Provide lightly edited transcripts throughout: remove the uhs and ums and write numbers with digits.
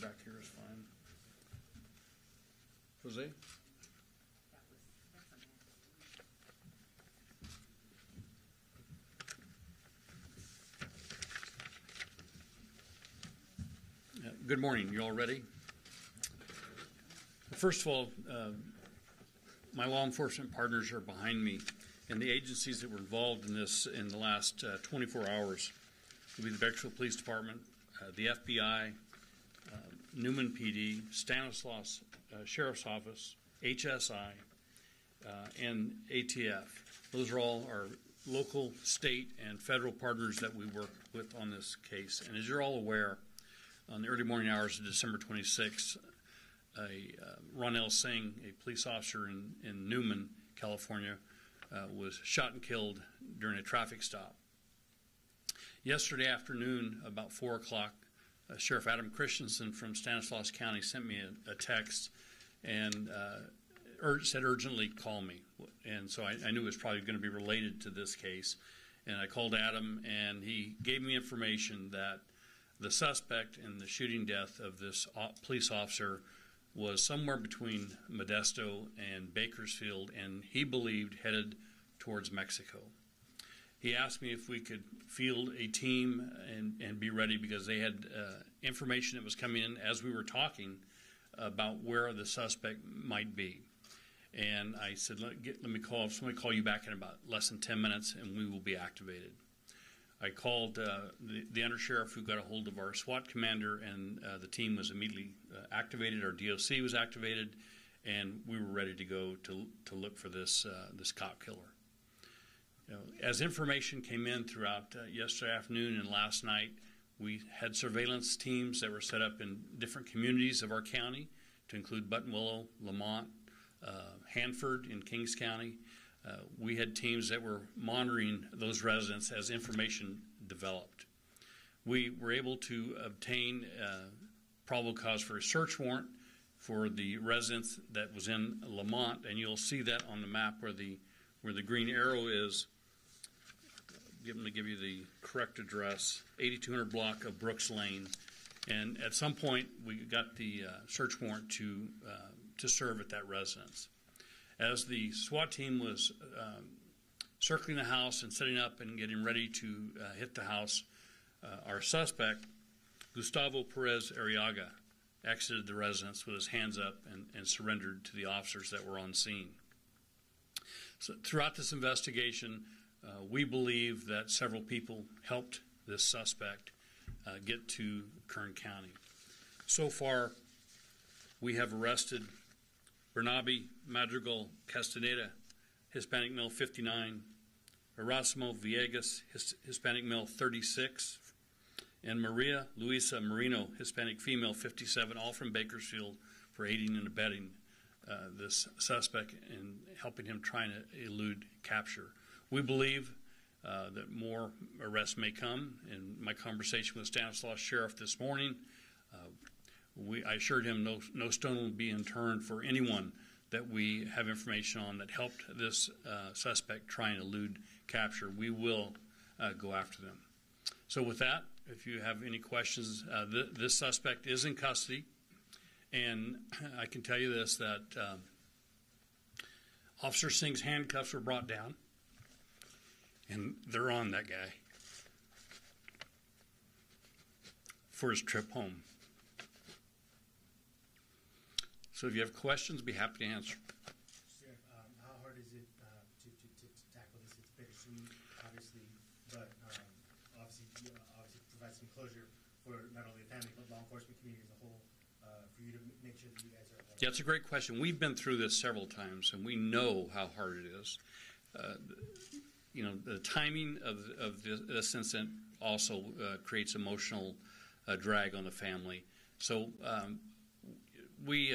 back here is fine. Jose? Good morning. You all ready? First of all, my law enforcement partners are behind me, and the agencies that were involved in this in the last 24 hours will be the Bakersfield Police Department, the FBI, Newman PD, Stanislaus Sheriff's Office, HSI, and ATF. Those are all our local, state, and federal partners that we work with on this case. And as you're all aware, on the early morning hours of December 26th, Ronell Singh, a police officer in Newman, California, was shot and killed during a traffic stop. Yesterday afternoon, about 4 o'clock, Sheriff Adam Christensen from Stanislaus County sent me a text and said urgently call me. And so I knew it was probably going to be related to this case. And I called Adam, and he gave me information that the suspect in the shooting death of this police officer was somewhere between Modesto and Bakersfield, and he believed headed towards Mexico. He asked me if we could field a team and be ready because they had information that was coming in as we were talking about where the suspect might be. And I said, let me call, somebody call you back in about less than 10 minutes and we will be activated. I called the undersheriff who got a hold of our SWAT commander, and the team was immediately activated. Our DOC was activated, and we were ready to go to look for this cop killer. You know, as information came in throughout yesterday afternoon and last night, we had surveillance teams that were set up in different communities of our county, to include Buttonwillow, Lamont, Hanford in Kings County. We had teams that were monitoring those residents as information developed. We were able to obtain probable cause for a search warrant for the residence that was in Lamont, and you'll see that on the map where the green arrow is. Let me give you the correct address, 8200 block of Brooks Lane. And at some point, we got the search warrant to serve at that residence. As the SWAT team was circling the house and setting up and getting ready to hit the house, our suspect, Gustavo Perez Arriaga, exited the residence with his hands up and surrendered to the officers that were on scene. So throughout this investigation, we believe that several people helped this suspect get to Kern County. So far, we have arrested Bernabe Madrigal Castaneda, Hispanic male 59, Erasmo Villegas, Hispanic male 36, and Maria Luisa Marino, Hispanic female 57, all from Bakersfield, for aiding and abetting this suspect and helping him trying to elude capture. We believe that more arrests may come. In my conversation with Stanislaus Sheriff this morning, I assured him no stone will be unturned for anyone that we have information on that helped this suspect try and elude capture. We will go after them. So with that, if you have any questions, this suspect is in custody, and I can tell you this, that Officer Singh's handcuffs were brought down, and they're on that guy for his trip home. So if you have questions, be happy to answer. Sheriff, how hard is it to tackle this? It's bittersweet, obviously, but obviously provide some closure for not only the family, but law enforcement community as a whole, for you to make sure that you guys are... Yeah, it's a great question. We've been through this several times, and we know how hard it is. You know, the timing of this incident also creates emotional drag on the family. So we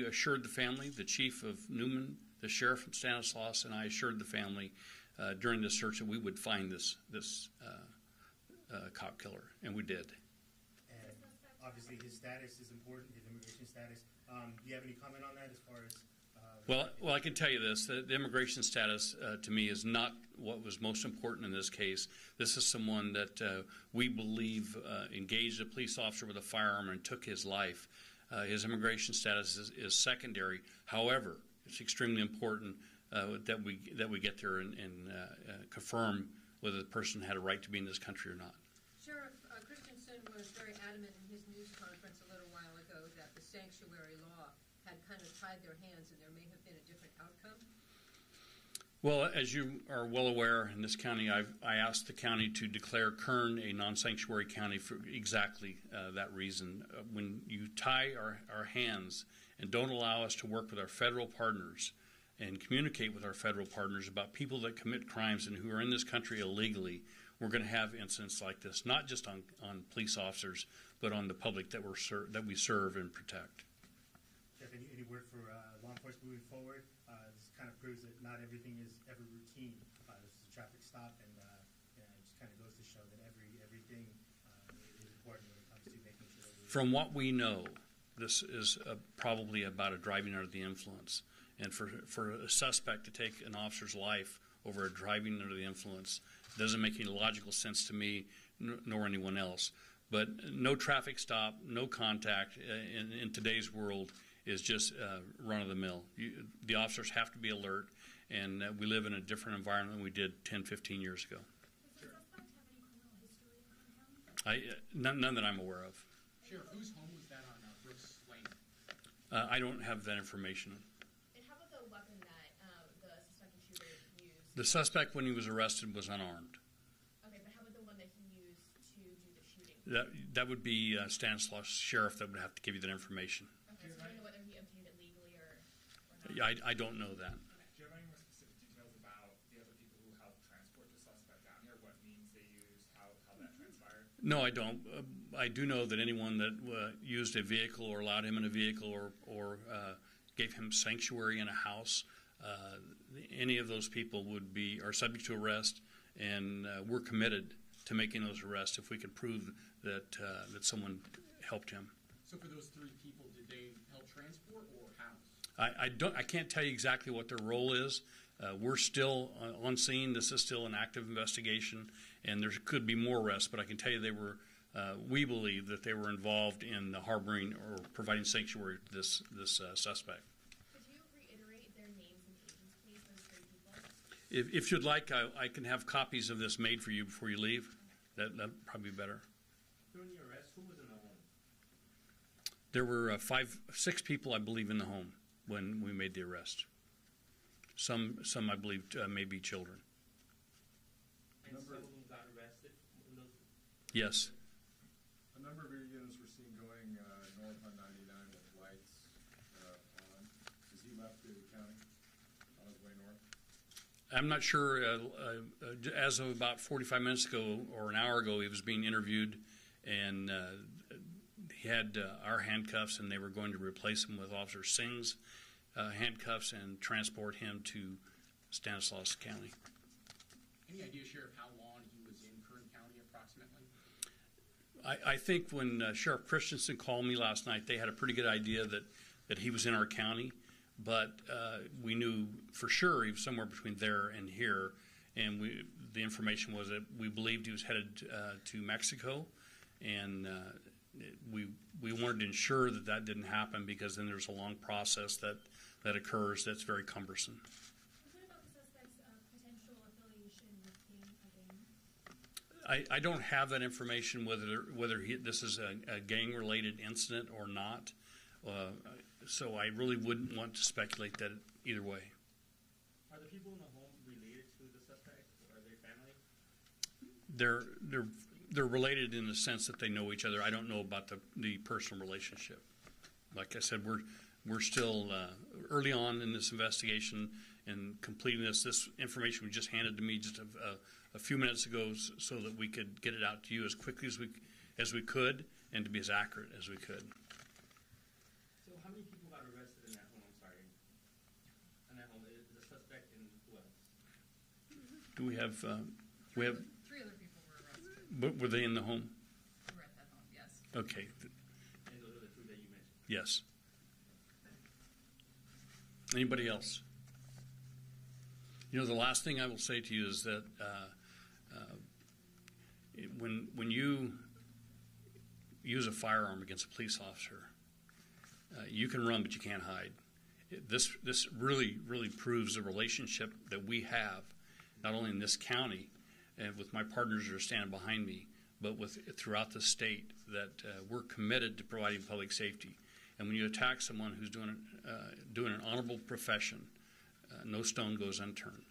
assured the family, the chief of Newman, the sheriff from Stanislaus, and I assured the family during the search that we would find this cop killer, and we did. And obviously his status is important, his immigration status. Do you have any comment on that as far as Well, I can tell you this: the immigration status to me is not what was most important in this case. This is someone that we believe engaged a police officer with a firearm and took his life. His immigration status is secondary. However, it's extremely important that we get there and confirm whether the person had a right to be in this country or not. Sheriff Christensen was very adamant in his news conference a little while ago that the sanctuary law had kind of tied their hands and there may have been a different outcome. Well, as you are well aware, in this county, I asked the county to declare Kern a non-sanctuary county for exactly that reason. When you tie our hands and don't allow us to work with our federal partners and communicate with our federal partners about people that commit crimes and who are in this country illegally, we're going to have incidents like this, not just on police officers, but on the public that we serve and protect. Jeff, any word for law enforcement moving forward? This kind of proves that not everything is ever routine. This is a traffic stop, and it just kind of goes to show that everything is important when it comes to making sure that From what we know, this is probably about a driving under the influence. And for a suspect to take an officer's life over a driving under the influence doesn't make any logical sense to me, nor anyone else. But no traffic stop, no contact in today's world is just run-of-the-mill. The officers have to be alert, and we live in a different environment than we did 10, 15 years ago. Does the suspect have any criminal history in Kern County? None that I'm aware of. Sheriff, whose home was that on Brooks Lane? I don't have that information. And how about the weapon that the suspected shooter used? The suspect, when he was arrested, was unarmed. Okay, but how about the one that he used to do the shooting? That would be Stanislaus Sheriff that would have to give you that information. Okay, so do you know whether he obtained it legally or not? I don't know that. Do you have any more specific details about the other people who helped transport the suspect down here? What means they used, how that transpired? No, I don't. I do know that anyone that used a vehicle or allowed him in a vehicle or gave him sanctuary in a house, any of those people are subject to arrest, and we're committed to making those arrests if we can prove that someone helped him. So for those three people, did they help transport or house? I can't tell you exactly what their role is. We're still on scene. This is still an active investigation, and there could be more arrests. But I can tell you we believe that they were involved in harboring or providing sanctuary to this suspect. Could you reiterate their names and ages, please, those three people? If you'd like, I can have copies of this made for you before you leave. That'd probably be better. during the arrest, who was in the home? There were 6 people, I believe, in the home when we made the arrest. Some I believe, may be children. And some of them got arrested? Yes. A number of your units were seen going north on 99 with lights on. Has he left the county on his way north? I'm not sure. As of about 45 minutes ago or an hour ago, he was being interviewed, and he had our handcuffs, and they were going to replace him with Officer Singh's handcuffs and transport him to Stanislaus County. Any idea, Sheriff, how long he was in Kern County approximately? I think when Sheriff Christensen called me last night, they had a pretty good idea that he was in our county, but we knew for sure he was somewhere between there and here, and the information was that we believed he was headed to Mexico, and we wanted to ensure that didn't happen, because then there's a long process that occurs that's very cumbersome. What about the suspect's potential affiliation with a gang? I don't have that information whether this is a gang-related incident or not, so I really wouldn't want to speculate that either way. Are the people in the home related to the suspect? Are they family? They're related in the sense that they know each other. I don't know about the personal relationship. Like I said, we're still early on in this investigation and completing this. This information was just handed to me just a few minutes ago, so that we could get it out to you as quickly as we could, and to be as accurate as we could. So how many people got arrested in that home? I'm sorry. In that home, the suspect and who else? Do we have 3 other people were arrested were they in the home? who were at that home, yes. Okay. And those are the two that you mentioned. Yes. Anybody else? You know, the last thing I will say to you is that when you use a firearm against a police officer, you can run, but you can't hide. This really proves the relationship that we have, not only in this county and with my partners that are standing behind me, but throughout the state, that we're committed to providing public safety. And when you attack someone who's doing an honorable profession, no stone goes unturned.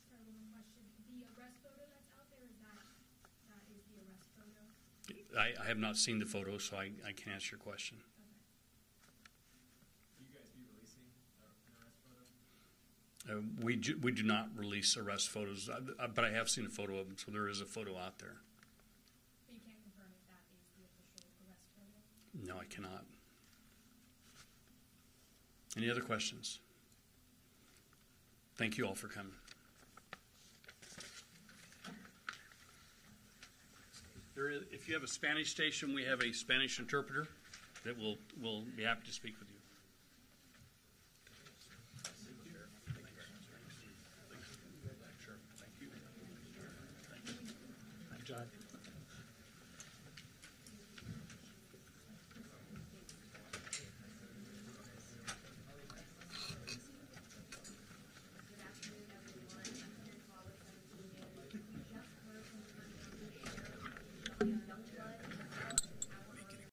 Sorry, one more question. The arrest photo that's out there, that is the arrest photo? I have not seen the photo, so I can't answer your question. Will you guys be releasing an arrest photo? We do not release arrest photos, but I have seen a photo of them, so there is a photo out there. But you can't confirm if that is the official arrest photo? No, I cannot. Any other questions? Thank you all for coming. If you have a Spanish station, we have a Spanish interpreter that will be happy to speak with you.